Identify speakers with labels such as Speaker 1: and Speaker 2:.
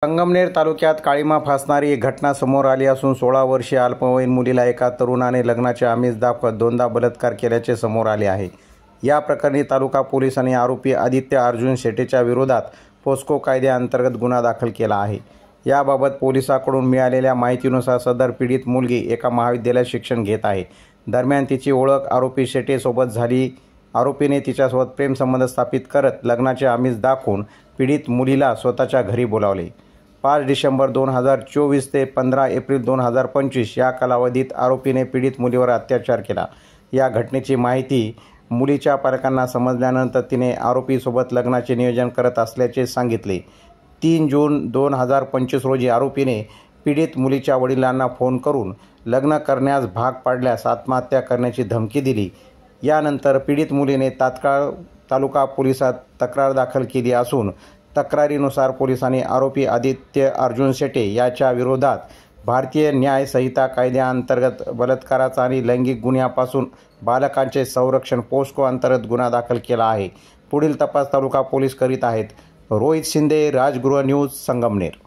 Speaker 1: संगमनेर तालुक्यात काळीमा फासणारी एक घटना समोर आली असून 16 वर्षीय अल्पवयीन मुलीला एका तरुणाने लग्नाचे आमिष दाखवत दोनदा बलात्कार केल्याचे समोर आले आहे। या प्रकरणी तालुका पोलिसांनी आरोपी आदित्य अर्जुन शेटेच्या विरोधात पोस्को कायद्याअंतर्गत गुन्हा दाखल केला आहे। याबाबत पोलिसांकडून मिळालेल्या माहितीनुसार सदर पीडित मुलगी एका महाविद्यालयात शिक्षण घेत आहे। दरम्यान तिची ओळख आरोपी शेटेसोबत झाली। आरोपीने तिच्यासोबत प्रेमसंबंध स्थापित करत लग्नाचे आमिष दाखवून पीडित मुलीला स्वतःच्या घरी बोलावले। 5 डिसेंबर 2024 ते 15 एप्रिल 2025 या कालावधीत आरोपीने पीडित मुलीवर अत्याचार केला। या घटनेची माहिती मुलीच्या पालकांना समजल्यानंतर तिने आरोपीसोबत लग्नाचे नियोजन करत असल्याचे सांगितले। 3 जून 2025 रोजी आरोपीने पीडित मुलीच्या वडिलांना फोन करून लग्न करण्यास भाग पाडल्यास आत्महत्या करण्याची धमकी दिली। यानंतर पीडित मुलीने तात्काळ तालुका पोलिसात तक्रार दाखल केली असून तक्रारीनुसार पोलिसांनी आरोपी आदित्य अर्जुन शेटे याच्या विरोधात भारतीय न्याय संहिता कायद्याअंतर्गत बलात्काराचा आणि लैंगिक गुन्ह्यापासून बालकांचे संरक्षण पोस्को अंतर्गत गुन्हा दाखल केला आहे। पुढील तपास तालुका पोलीस करीत आहेत। रोहित शिंदे, राजगृह न्यूज, संगमनेर।